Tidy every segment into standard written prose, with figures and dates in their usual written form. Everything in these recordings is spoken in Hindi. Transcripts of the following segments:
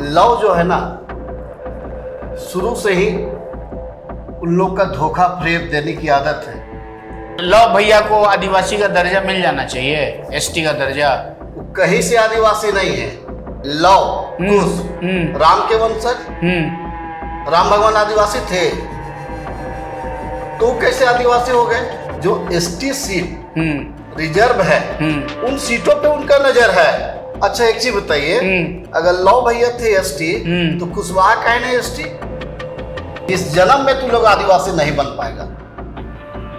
लव जो है ना, शुरू से ही उन लोग का धोखा फरेब देने की आदत है। लव भैया को आदिवासी का दर्जा मिल जाना चाहिए, एसटी का दर्जा। वो कहीं से आदिवासी नहीं है। लव कुश राम के वंशज, राम भगवान आदिवासी थे, तो कैसे आदिवासी हो गए? जो एसटी सीट रिजर्व है, उन सीटों पे उनका नजर है। अच्छा एक चीज बताइए, अगर लव भैया थे एसटी, तो कुशवाहा काहे नहीं एसटी? इस जन्म में तू लोग आदिवासी नहीं बन पाएगा,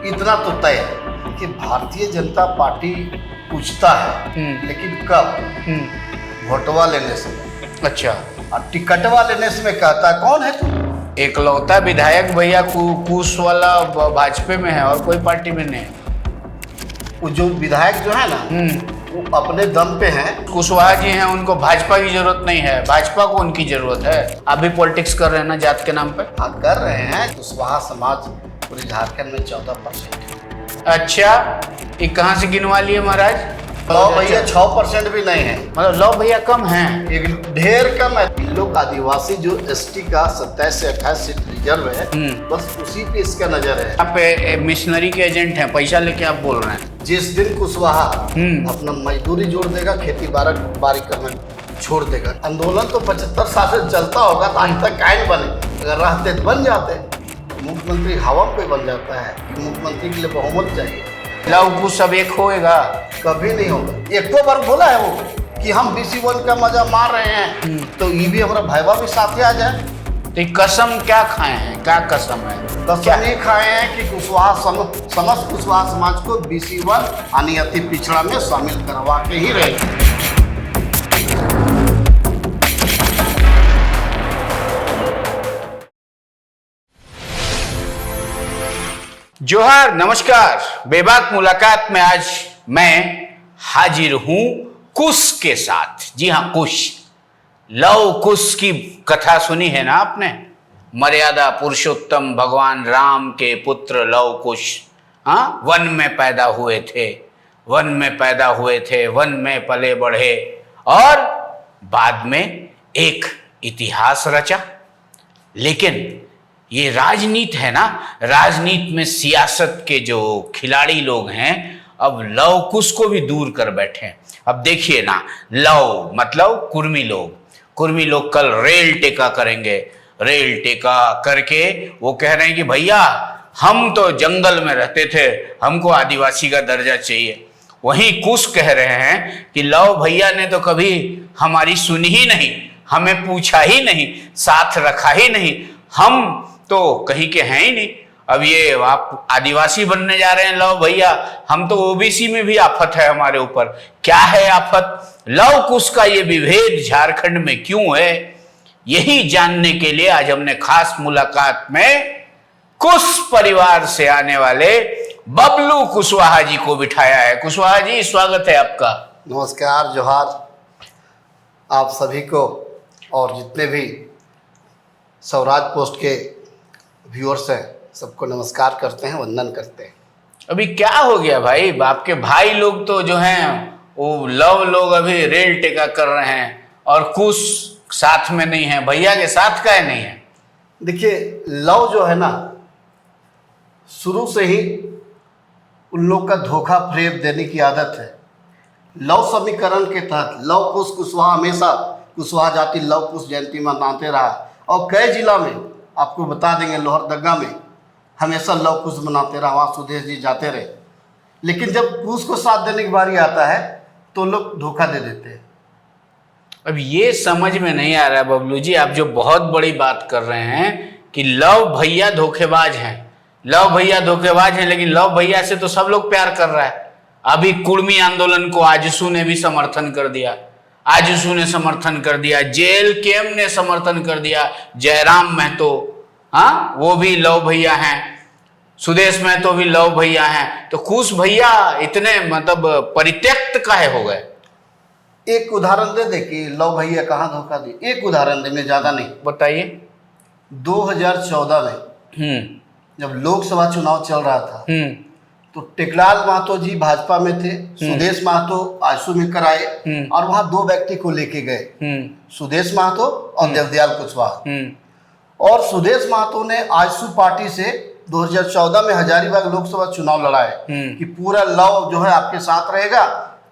इतना तो तय है कि भारतीय जनता पार्टी पूछता है, लेकिन कब? वोटवा लेने से। अच्छा, और टिकटवा लेने से में कहता है कौन है तू? एकलौता विधायक भैया कुश वाला भाजपा में है और कोई पार्टी में नहीं है। वो जो विधायक जो है ना, वो अपने दम पे हैं। कुशवाहा जी हैं, उनको भाजपा की जरूरत नहीं है, भाजपा को उनकी जरूरत है। अभी पॉलिटिक्स कर रहे हैं ना जात के नाम पे। हाँ कर रहे हैं। कुशवाहा समाज पूरे झारखंड में 14%। अच्छा, ये कहाँ से गिनवा लिए महाराज? लव भैया 6% भी नहीं है, मतलब लव भैया कम हैं। एक ढेर कम है। इन लोग आदिवासी जो एसटी का 27 से 28 सीट रिजर्व है, बस उसी पे इसका नजर है। आप मिशनरी के एजेंट हैं, पैसा लेके आप बोल रहे हैं। जिस दिन कुशवाहा अपना मजदूरी जोड़ देगा, खेती बाड़ी करना छोड़ देगा, आंदोलन तो 75 साल से चलता होगा, तो आज तक काहे न बने? अगर रहते तो बन जाते। मुख्यमंत्री हवा पे बन जाता है कि मुख्यमंत्री के लिए बहुमत चाहिए। लव कुश सब एक होएगा? कभी नहीं होगा। एक तो बार बोला है वो कि हम BC1 का मजा मार रहे हैं, तो ये भी हमारा भाईवा भी साथ आ जाए। तो कसम क्या खाए हैं? क्या कसम है? कसम ये खाए हैं कि कुशवाहा समस्त कुशवाहा समाज को BC1 यानी अति पिछड़ा में शामिल करवा के ही रहेगी। जोहार, नमस्कार। बेबाक मुलाकात में आज मैं हाजिर हूं कुश के साथ। जी हाँ, कुश। लव कुश की कथा सुनी है ना आपने? मर्यादा पुरुषोत्तम भगवान राम के पुत्र लव कुश, हाँ, वन में पैदा हुए थे, वन में पैदा हुए थे, वन में पले बढ़े और बाद में एक इतिहास रचा। लेकिन ये राजनीति है ना, राजनीति में सियासत के जो खिलाड़ी लोग हैं, अब लव कुश को भी दूर कर बैठे। अब देखिए ना, लव मतलब कुर्मी लोग कल रेल टेका करेंगे। रेल टेका करके वो कह रहे हैं कि भैया हम तो जंगल में रहते थे, हमको आदिवासी का दर्जा चाहिए। वहीं कुश कह रहे हैं कि लव भैया ने तो कभी हमारी सुनी ही नहीं, हमें पूछा ही नहीं, साथ रखा ही नहीं, हम तो कहीं के हैं ही नहीं। अब ये आप आदिवासी बनने जा रहे हैं लव भैया, हम तो ओबीसी में भी आफत है हमारे ऊपर। क्या है आफत? लव कुश का ये विभेद झारखंड में क्यों है, यही जानने के लिए आज हमने खास मुलाकात में कुश परिवार से आने वाले बबलू कुशवाहा जी को बिठाया है। कुशवाहा जी, स्वागत है आपका। नमस्कार, जोहार आप सभी को, और जितने भी स्वराज पोस्ट के व्यूअर्स हैं सबको नमस्कार करते हैं, वंदन करते हैं। अभी क्या हो गया भाई? आपके भाई लोग तो जो हैं वो लव लोग अभी रेल टेका कर रहे हैं और कुश साथ में नहीं है, भैया के साथ का नहीं है। देखिए, लव जो है ना, शुरू से ही उन लोग का धोखा फरेब देने की आदत है। लव समीकरण के तहत लव कुश कुशवाहा हमेशा कुशवाहा जाति लव कुश जयंती मनाते रहा, और कई जिला में आपको बता देंगे, लोहरदगा में हमेशा लव कुश मनाते रहा, वहाँ सुदेश जी जाते रहे। लेकिन जब कुश को साथ देने की बारी आता है तो लोग धोखा दे देते हैं। अब ये समझ में नहीं आ रहा है बबलू जी, आप जो बहुत बड़ी बात कर रहे हैं कि लव भैया धोखेबाज हैं, लव भैया धोखेबाज हैं, लेकिन लव भैया से तो सब लोग प्यार कर रहा है। अभी कुर्मी आंदोलन को आजसू ने भी समर्थन कर दिया, आजसू ने समर्थन कर दिया, JLKM ने समर्थन कर दिया, जयराम महतो, हाँ, वो भी लव भैया हैं, सुदेश महतो भी लव भैया हैं। तो कुश भैया इतने मतलब परित्यक्त काहे हो गए? एक उदाहरण दे दे कि लव भैया कहाँ धोखा दिए। एक उदाहरण दे, में ज्यादा नहीं। बताइए। 2014 में जब लोकसभा चुनाव चल रहा था, तो टेकलाल महतो जी भाजपा में थे, सुदेश महतो आजसू में कराए और वहां दो व्यक्ति को लेके गए, सुदेश महतो और देवदयाल कुशवाहा। और सुदेश महतो ने आजसू पार्टी से 2014 में हजारीबाग लोकसभा चुनाव लड़ाए कि पूरा लव जो है आपके साथ रहेगा,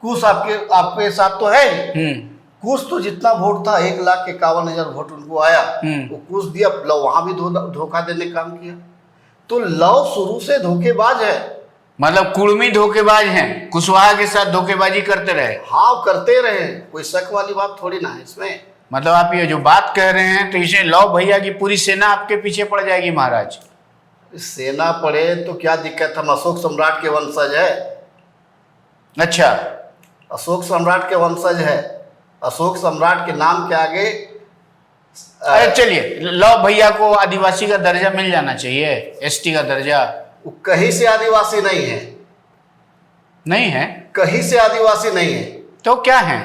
कुछ आपके साथ तो है ही। कुछ तो जितना वोट था 1,51,000 वोट उनको आया, वो कुछ दिया, लव वहां भी धोखा देने का काम किया। तो लव शुरू से धोखेबाज है, मतलब कुर्मी धोखेबाज हैं, कुशवाहा के साथ धोखेबाजी करते रहे। हाँ करते रहे, कोई शक वाली बात थोड़ी ना है इसमें। मतलब आप ये जो बात कह रहे हैं तो इसे लव भैया की पूरी सेना आपके पीछे पड़ जाएगी महाराज। सेना पड़े तो क्या दिक्कत, हम अशोक सम्राट के वंशज है। अच्छा, अशोक सम्राट के वंशज है, अशोक सम्राट के नाम के आगे अरे चलिए, लव भैया को आदिवासी का दर्जा मिल जाना चाहिए, एसटी का दर्जा। वो कहीं से आदिवासी नहीं है, नहीं है, कहीं से आदिवासी नहीं है। तो क्या है?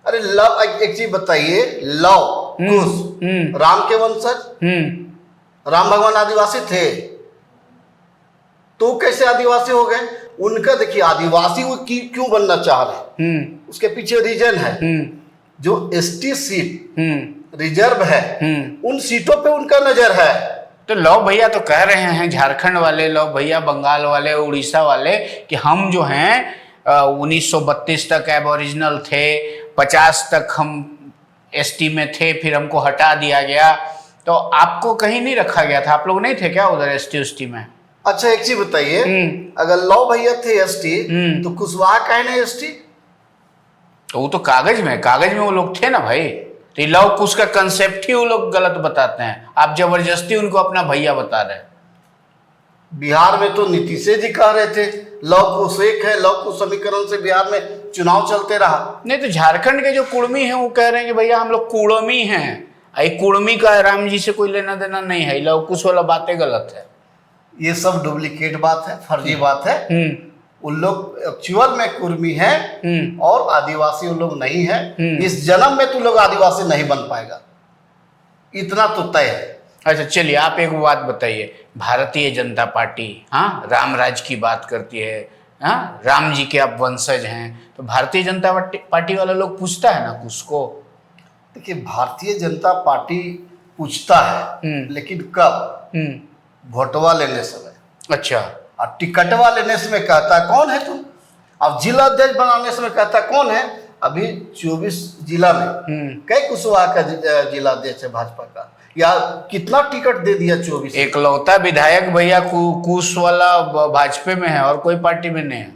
अरे लव, एक चीज बताइए, लव कुश राम के वंशज, राम भगवान आदिवासी थे, तो कैसे आदिवासी हो गए? उनका देखिए, आदिवासी वो क्यों बनना चाह रहे, उसके पीछे रीजन है। जो एसटी सीट रिजर्व है, उन सीटों पे उनका नजर है। तो लव भैया तो कह रहे हैं, झारखंड वाले लव भैया, बंगाल वाले, उड़ीसा वाले, कि हम जो हैं 1932 तक एबोरिजिनल थे, 50 तक हम एसटी में थे, फिर हमको हटा दिया गया। तो आपको कहीं नहीं रखा गया था? आप लोग नहीं थे क्या उधर एसटी उस्टी में? अच्छा एक चीज बताइए, अगर लव भैया थे एसटी, तो कुशवाहा काहे नहीं एसटी? तो वो तो कागज में वो लोग थे ना भाई। तो ये लव कुश का कंसेप्ट ही वो लोग गलत बताते हैं, आप जबरदस्ती उनको अपना भैया बता रहे हैं। बिहार में तो नीतीश जी कह रहे थे लव कुश एक है, लव कुश समीकरण से बिहार में चुनाव चलते रहा। नहीं, तो झारखंड के जो कुर्मी हैं वो कह रहे हैं कि भैया हम लोग कुड़मी हैं, कुर्मी का राम जी से कोई लेना देना नहीं है, लव कुश वाला बातें गलत है। ये सब डुप्लीकेट बात है, फर्जी बात है। उन लोग एक्चुअल में कुर्मी है और आदिवासी उन लोग नहीं है। इस जन्म में तो लोग आदिवासी नहीं बन पाएगा, इतना तो तय है। अच्छा चलिए, आप एक बात बताइए, भारतीय जनता पार्टी हाँ राम राज की बात करती है, हाँ राम जी के आप वंशज हैं, तो भारतीय जनता पार्टी वाला लोग पूछता है ना कुछ को? देखिए, भारतीय जनता पार्टी पूछता है, लेकिन कब? वोटवा लेने समय। अच्छा, और टिकटवा लेने समय कहता कौन है तुम, अब जिला अध्यक्ष बनाने समय कहता कौन है। अभी 24 जिला में कई कुशवाहा का जिला अध्यक्ष है भाजपा का, या कितना टिकट दे दिया? 24। एकलौता विधायक भैया कुश वाला भाजपा में है और कोई पार्टी में नहीं है।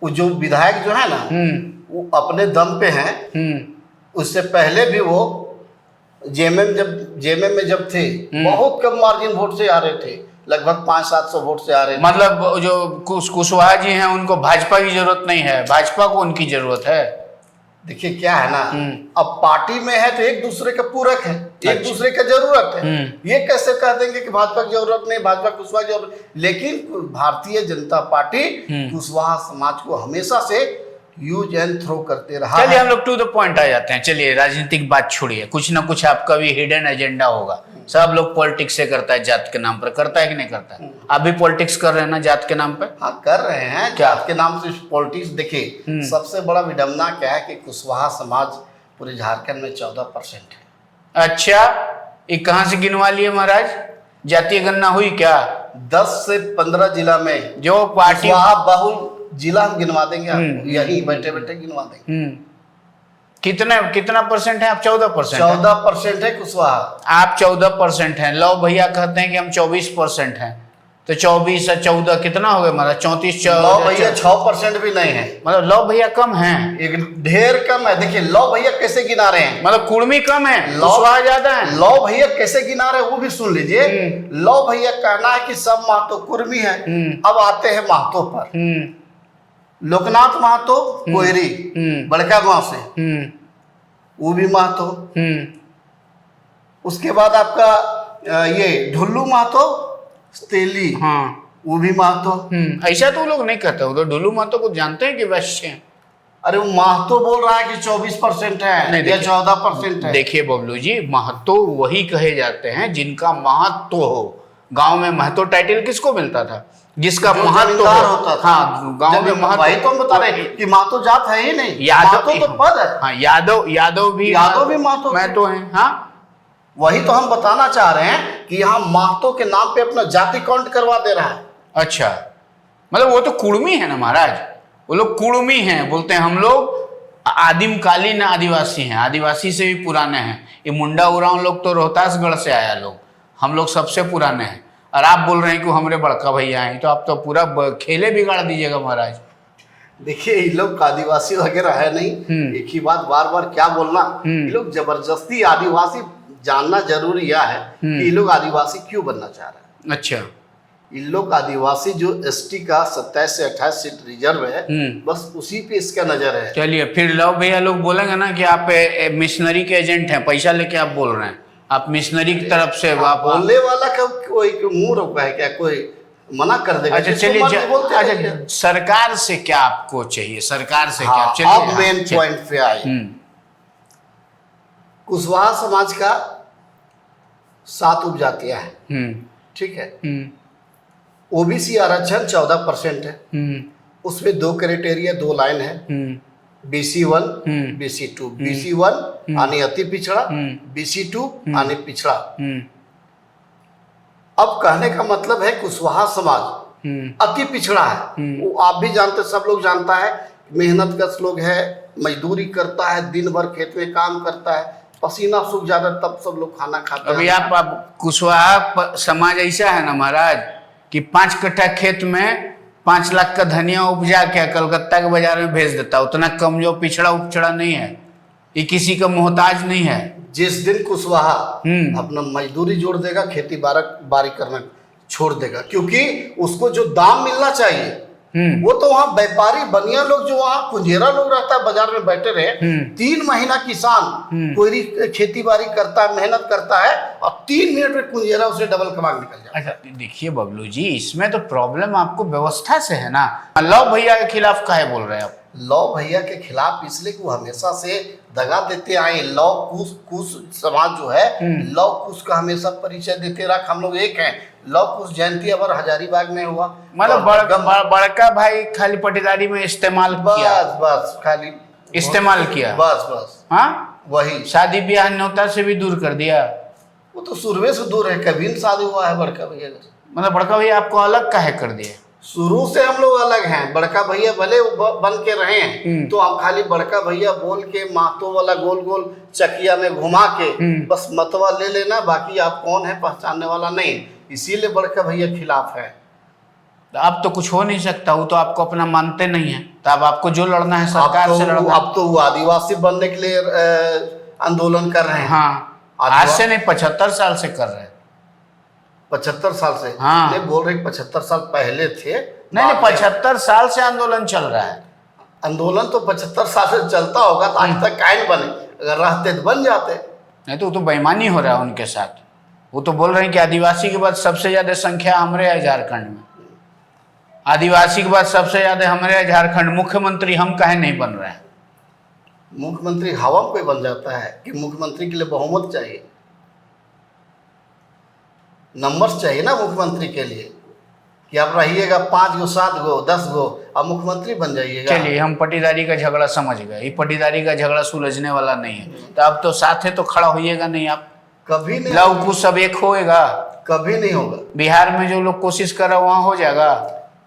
वो जो विधायक जो है ना, वो अपने दम पे हैं। उससे पहले भी वो जेएमएम में जब थे, बहुत कम मार्जिन वोट से आ रहे थे, लगभग 500-700 वोट से आ रहे थे। मतलब जो कुशवाहा जी हैं उनको भाजपा की जरूरत नहीं है, भाजपा को उनकी जरूरत है। देखिए क्या है ना, अब पार्टी में है तो एक दूसरे का पूरक है, एक दूसरे का जरूरत है। ये कैसे कह देंगे कि भाजपा की जरूरत नहीं, भाजपा कुशवाहा की जरूरत? लेकिन भारतीय जनता पार्टी कुशवाहा समाज को हमेशा से यूज एंड थ्रो करते रहा। चलिए हम लोग टू द पॉइंट आ जाते हैं। चलिए, राजनीतिक बात छोड़िए, कुछ ना कुछ आपका भी हिडन एजेंडा होगा। सब लोग पॉलिटिक्स से करता है, जात के नाम पर करता है कि नहीं करता है? आप भी पॉलिटिक्स कर रहे हैं ना जात के नाम पे? हाँ कर रहे हैं, जात के नाम से पॉलिटिक्स। देखिए सबसे बड़ा विडम्बना क्या है कि कुशवाहा समाज पूरे झारखंड में 14% है। अच्छा, ये कहाँ से गिनवा लिए महाराज? जातीय गणना हुई क्या? 10 से 15 जिला में जो पार्टी बहुल जिला हम गिनवा देंगे आपको, यही बैठे बैठे गिनवा देंगे। कितना परसेंट है आप? 14%। 14% है कुशवाहा। आप 14% हैं, लव भैया कहते हैं कि हम 24% हैं, तो 24 और 14 कितना हो गया हमारा? 34। लव भैया 6% भी नहीं है, मतलब लव भैया कम हैं, एक ढेर कम है। देखिए लव भैया कैसे गिना रहे हैं, मतलब कुर्मी कम है, कुशवाहा ज्यादा है। लव भैया कैसे गिना रहे हैं वो भी सुन लीजिए। लव भैया कहना है कि सब महतो कुर्मी है। अब आते हैं महतो पर। लोकनाथ महतो कोयरी बड़का गांव से, वो भी महतो। उसके बाद आपका ये ढुल्लू महतो तेली, वो भी महतो। ऐसा तो लोग नहीं कहते, उधर ढुल्लू महतो को जानते हैं कि वैश्य हैं। अरे वो महतो बोल रहा है कि 24% है या 14% है। देखिए बबलू जी, महतो वही कहे जाते हैं जिनका महत्व हो। गांव में महतो टाइटल किसको मिलता था? जिसका जो महत्व जमींदार होता था। हाँ, गांव में महत्व। वही तो हम बता रहे हैं कि महतो जात है ही नहीं, यादव महतो तो पद है। हाँ, यादव भी महतो हैं। हाँ, वही तो हम बताना चाह रहे हैं कि यहाँ महतो के नाम पे अपना जाति काउंट करवा दे रहा है। अच्छा, मतलब वो तो कुड़मी है ना महाराज, वो लोग कुड़मी हैं, बोलते हैं हम लोग आदिम कालीन आदिवासी हैं, आदिवासी से भी पुराने हैं। ये मुंडा उरांव लोग तो रोहतासगढ़ से आया लोग, हम लोग सबसे पुराने हैं। और आप बोल रहे हैं कि हमारे बड़का भैया हैं, तो आप तो पूरा खेले बिगाड़ दीजिएगा महाराज। देखिए ये लोग आदिवासी वगैरह है नहीं, एक ही बात बार बार क्या बोलना। ये लोग जबरदस्ती आदिवासी, जानना जरूरी यह है कि ये लोग आदिवासी क्यों बनना चाह रहे हैं। अच्छा, इन लोग आदिवासी जो एसटी का 27 से 28 सीट रिजर्व है, बस उसी पे इसका नजर है। चलिए फिर लो भैया, लोग बोलेंगे ना कि आप मिशनरी के एजेंट हैं, पैसा लेके आप बोल रहे हैं, आप मिशनरी की तरफ से आप बोलने वाला का कोई मुंह रोका है क्या? कोई मना कर देगा? अच्छा चलिए, अच्छा सरकार से क्या आपको चाहिए, सरकार से क्या? चलिए अब मेन पॉइंट पे आए। कुशवाहा समाज का 7 उपजातियां हैं, ठीक है। ओबीसी आरक्षण 14% है, उसमें 2 क्राइटेरिया, 2 लाइन है, BC1 BC2। BC1 यानी अति पिछड़ा, BC2 यानी पिछड़ा। अब कहने का मतलब है कुशवाहा समाज अति पिछड़ा है। वो आप भी जानते, सब लोग जानता है, मेहनत कश लोग है, मजदूरी करता है, दिन भर खेत में काम करता है, पसीना सूख जाता है, तब सब लोग खाना खाते हैं। अभी आप कुशवाहा समाज ऐसा है ना महाराज कि 5 कट्ठा खेत में 5 लाख का धनिया उपजा के कलकत्ता के बाजार में भेज देता, उतना कमजोर पिछड़ा उपछड़ा नहीं है, ये किसी का मोहताज नहीं है। जिस दिन कुशवाहा अपना मजदूरी जोड़ देगा, खेती बाड़ी करना छोड़ देगा, क्योंकि उसको जो दाम मिलना चाहिए, वो तो वहाँ व्यापारी बनिया लोग जो वहाँ कुंजेरा लोग रहता है बाजार में बैठे रहे, 3 महीना किसान कोई खेती बाड़ी करता है, मेहनत करता है, और 3 मिनट में कुंजेरा उसे डबल कमा निकल जाता है। अच्छा देखिए बबलू जी, इसमें तो प्रॉब्लम आपको व्यवस्था से है ना। लव भैया के खिलाफ काहे बोल रहे हैं आप? लव भैया के खिलाफ इसलिए कि वो हमेशा से दगा देते आए। लव कुश समाज जो है, लव कुश का हमेशा परिचय देते रहा। हम लोग एक हैं, लव कुश जयंती अबर हजारीबाग में हुआ, मतलब बड़का भाई खाली पटीदारी में इस्तेमाल किया, बस खाली इस्तेमाल किया, बस। हाँ, वही शादी ब्याह न्योता से भी दूर कर दिया। वो तो शुरू से दूर है, कभी नहीं शादी हुआ है बड़का भैया। मतलब बड़का भैया आपको अलग काहे कर दिए? शुरू से हम लोग अलग हैं। बड़का भैया भले बन के रहे हैं, तो हम खाली बड़का भैया बोल के महतो वाला गोल गोल चकिया में घुमा के बस मतवा ले लेना, बाकी आप कौन है पहचानने वाला नहीं। इसीलिए बड़का भैया खिलाफ है। अब तो कुछ हो नहीं सकता, वो तो आपको अपना मानते नहीं है, तो अब आपको जो लड़ना है सरकार से लड़ना। अब तो वो आदिवासी बनने के लिए आंदोलन कर रहे हैं। हाँ, आज से नहीं 75 साल से कर रहे हैं। 75 साल से? हाँ, नहीं बोल रहे 75 साल पहले थे। नहीं 75 साल से आंदोलन चल रहा है। आंदोलन तो 75 साल से चलता होगा, तो आज तक काहे न बने? अगर रहते तो बन जाते। नहीं तो वो तो बेईमानी हो रहा है उनके साथ। वो तो बोल रहे हैं कि आदिवासी के बाद सबसे ज्यादा संख्या हमारे है झारखंड में, आदिवासी के बाद सबसे ज्यादा हमारे है झारखंड, मुख्यमंत्री हम काहे नहीं बन रहे हैं? मुख्यमंत्री हवा पे बन जाता है कि मुख्यमंत्री के लिए बहुमत चाहिए, नंबर्स चाहिए ना मुख्यमंत्री के लिए, कि आप रहिएगा 5 गो 7 गो 10 गो, अब मुख्यमंत्री बन जाइएगा। चलिए हम पटीदारी का झगड़ा समझ गए, ये पटीदारी का झगड़ा सुलझने वाला नहीं है, तो अब तो साथ है तो खड़ा होइएगा नहीं आप? कभी नहीं। लव कुश सब एक होएगा? कभी नहीं होगा। बिहार में जो लोग कोशिश कर रहा वहां हो जाएगा।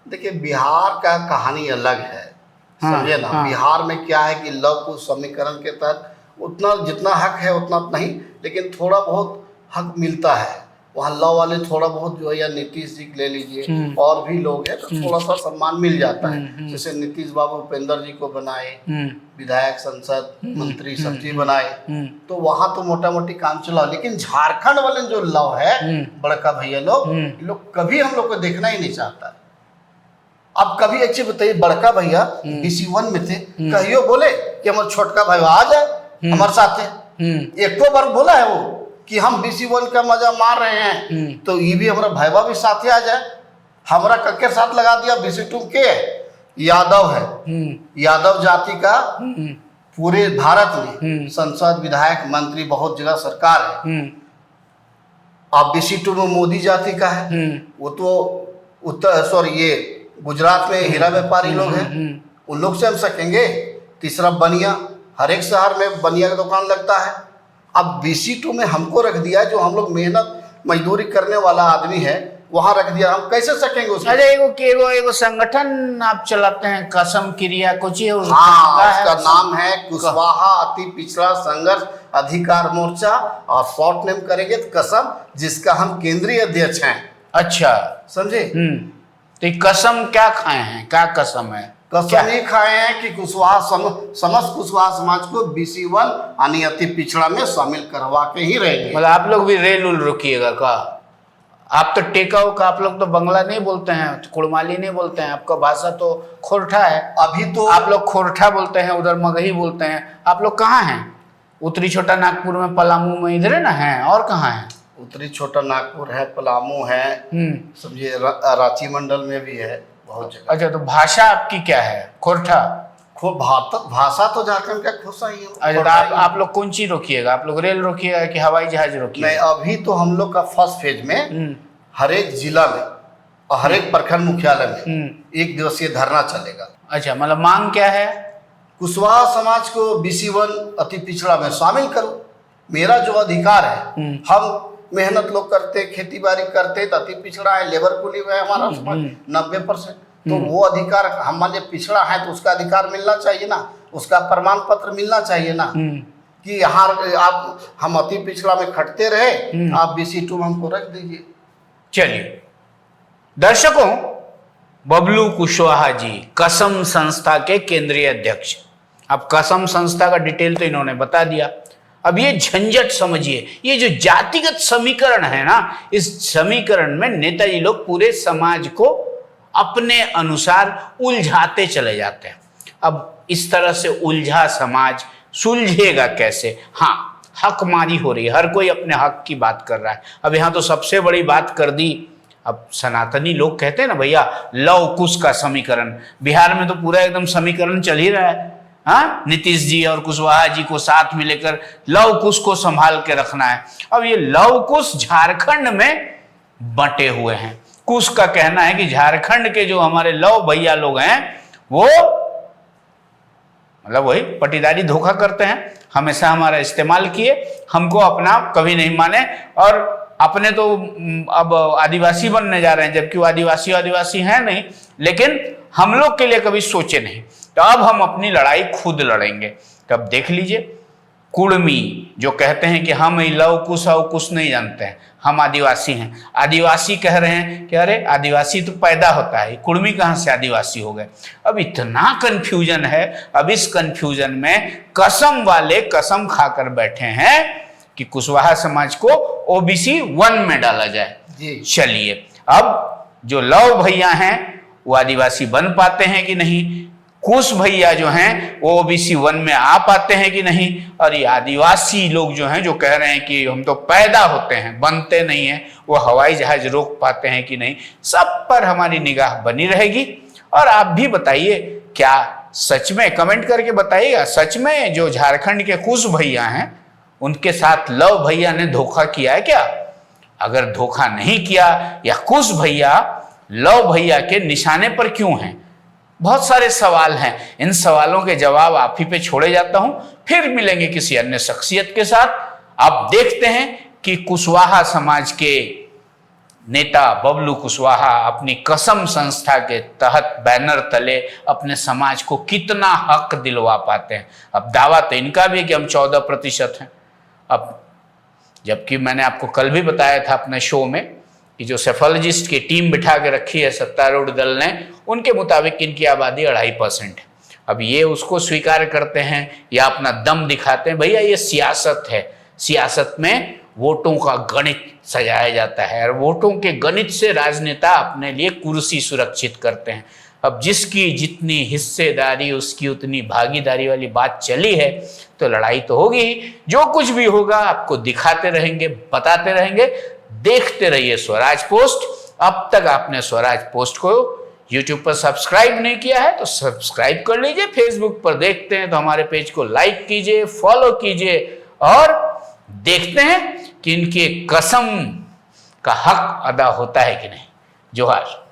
देखिए बिहार का कहानी अलग है, समझे ना। हाँ। बिहार में क्या है कि लव कुश समीकरण के तहत उतना जितना हक है उतना नहीं, लेकिन थोड़ा बहुत हक मिलता है। वहाँ लव वाले थोड़ा बहुत जो है, या नीतीश जी ले लीजिए, और भी लोग हैं, तो थोड़ा सा सम्मान मिल जाता है। जैसे नीतीश बाबू उपेंद्र जी को बनाए विधायक, संसद, मंत्री, सब चीज बनाए, तो वहाँ तो मोटा मोटी काम चला। लेकिन झारखंड वाले जो लव है, बड़का भैया लोग कभी हम लोग को देखना ही नहीं चाहता। अब कभी एक चीज बताइए, बड़का भैया BC1 में थे, कहियो बोले कि हमारा छोटका भाई आ जाए हमारे साथ? एक बार बोला है वो कि हम BC1 का मजा मार रहे हैं, तो ये भी हमारा भाईवा भी साथे आ जाए? हमारा कक्के साथ लगा दिया। BC2 के यादव है, यादव जाति का पूरे भारत में संसद, विधायक, मंत्री, बहुत जगह सरकार है। अब BC2 में मोदी जाति का है, वो तो उत्तर सॉरी ये गुजरात में हीरा व्यापारी लोग हैं, उन लोग से हम सकेंगे। तीसरा बनिया, हर एक शहर में बनिया का दुकान लगता है। अब BC2 में हमको रख दिया, जो हम लोग मेहनत मजदूरी करने वाला आदमी है वहां रख दिया, हम कैसे सकेंगे उसको? अरे एगो संगठन आप चलाते हैं, कसम क्रिया कुछ है उसका नाम है कुशवाहा अति पिछड़ा संघर्ष अधिकार मोर्चा, और शॉर्ट नेम करेंगे तो कसम, जिसका हम केंद्रीय अध्यक्ष हैं। अच्छा, समझे? तो ये कसम क्या खाए हैं, क्या कसम है? कसम ये खाए हैं कि कुशवाहा समस्त कुशवाहा समाज को BC1 यानी अति पिछड़ा में शामिल करवा के ही रहेंगे। मतलब आप लोग भी रेल उल रुकिएगा का? आप तो टेकाऊ का, आप लोग तो बंगला नहीं बोलते हैं, कुड़माली नहीं बोलते हैं, आपका भाषा तो खोरठा है। अभी तो आप लोग खोरठा बोलते हैं, उधर मगही बोलते हैं। आप लोग कहाँ हैं? उत्तरी छोटा नागपुर में, पलामू में, इधर है ना है, और कहाँ है? उत्तरी छोटा नागपुर है, पलामू है, समझिए रांची मंडल में भी है, बहुत जगह। अच्छा, तो भाषा आपकी क्या है? खोरठा? भाषा तो झारखंड का खोसा ही है। अच्छा, तो आप लोग कौन चीज रोकिएगा? आप लोग रेल रोकिएगा कि हवाई जहाज रोकिएगा? नहीं, अभी तो हम लोग का फर्स्ट फेज में हर एक जिला में और हर एक प्रखंड मुख्यालय में 1 दिवसीय धरना चलेगा। अच्छा, मतलब मांग क्या है? कुशवाहा समाज को BC1 अति पिछड़ा में शामिल करो। मेरा जो अधिकार है, हम मेहनत लोग करते, खेती बाड़ी करते, तो अति पिछड़ा है, लेबर कुली में हमारा 90%, तो वो अधिकार हमारे पिछड़ा है तो उसका अधिकार मिलना चाहिए ना, उसका प्रमाण पत्र मिलना चाहिए ना, कि यहाँ आप हम अति पिछड़ा में खटते रहे, आप BC2 में हमको रख दीजिए। चलिए दर्शकों, बबलू कुशवाहा जी कसम संस्था के केंद्रीय अध्यक्ष। अब कसम संस्था का डिटेल तो इन्होंने बता दिया। अब ये झंझट समझिए, ये जो जातिगत समीकरण है ना, इस समीकरण में नेताजी लोग पूरे समाज को अपने अनुसार उलझाते चले जाते हैं। अब इस तरह से उलझा समाज सुलझेगा कैसे? हाँ, हकमारी हो रही है, हर कोई अपने हक की बात कर रहा है। अब यहाँ तो सबसे बड़ी बात कर दी, अब सनातनी लोग कहते हैं ना भैया लव कुश का समीकरण, बिहार में तो पूरा एकदम समीकरण चल ही रहा है। हाँ, नीतीश जी और कुशवाहा जी को साथ में लेकर लव कुश को संभाल के रखना है। अब ये लव कुश झारखंड में बंटे हुए हैं। कुश का कहना है कि झारखंड के जो हमारे लव भैया लोग हैं वो मतलब वही पटीदारी धोखा करते हैं, हमेशा हमारा इस्तेमाल किए, हमको अपना कभी नहीं माने, और अपने तो अब आदिवासी बनने जा रहे हैं, जबकि वो आदिवासी हैं नहीं, लेकिन हम लोग के लिए कभी सोचे नहीं। तो अब हम अपनी लड़ाई खुद लड़ेंगे। तो अब देख लीजिए, कुड़मी जो कहते हैं कि हम लव कुश और कुछ नहीं जानते हैं, हम आदिवासी हैं, आदिवासी कह रहे हैं कि अरे आदिवासी तो पैदा होता है, कुड़मी कहाँ से आदिवासी हो गए। अब इतना कंफ्यूजन है। अब इस कंफ्यूजन में कसम वाले कसम खाकर बैठे हैं कि कुशवाहा समाज को OBC1 में डाला जाए। चलिए, अब जो लव भैया हैं वो आदिवासी बन पाते हैं कि नहीं, कुश भैया जो हैं वो OBC1 में आ पाते हैं कि नहीं, और ये आदिवासी लोग जो हैं जो कह रहे हैं कि हम तो पैदा होते हैं बनते नहीं हैं, वो हवाई जहाज रोक पाते हैं कि नहीं। सब पर हमारी निगाह बनी रहेगी। और आप भी बताइए, क्या सच में, कमेंट करके बताइएगा, सच में जो झारखंड के कुश भैया हैं उनके साथ लव भैया ने धोखा किया है क्या? अगर धोखा नहीं किया, या कुश भैया लव भैया के निशाने पर क्यों हैं? बहुत सारे सवाल हैं। इन सवालों के जवाब आप ही पे छोड़े जाता हूं। फिर मिलेंगे किसी अन्य शख्सियत के साथ। आप देखते हैं कि कुशवाहा समाज के नेता बबलू कुशवाहा अपनी कसम संस्था के तहत बैनर तले अपने समाज को कितना हक दिलवा पाते हैं। अब दावा तो इनका भी है कि हम 14% हैं। अब जबकि मैंने आपको कल भी बताया था अपने शो में कि जो सेफोलॉजिस्ट की टीम बिठा के रखी है सत्तारूढ़ दल ने, उनके मुताबिक इनकी आबादी 2.5% है। अब ये उसको स्वीकार करते हैं या अपना दम दिखाते हैं। भैया ये सियासत है, सियासत में वोटों का गणित सजाया जाता है और वोटों के गणित से राजनेता अपने लिए कुर्सी सुरक्षित करते हैं। अब जिसकी जितनी हिस्सेदारी उसकी उतनी भागीदारी वाली बात चली है, तो लड़ाई तो होगी ही। जो कुछ भी होगा आपको दिखाते रहेंगे, बताते रहेंगे। देखते रहिए स्वराज पोस्ट। अब तक आपने स्वराज पोस्ट को YouTube पर सब्सक्राइब नहीं किया है तो सब्सक्राइब कर लीजिए। फेसबुक पर देखते हैं तो हमारे पेज को लाइक कीजिए, फॉलो कीजिए और देखते हैं कि इनके कसम का हक अदा होता है कि नहीं। जोहार।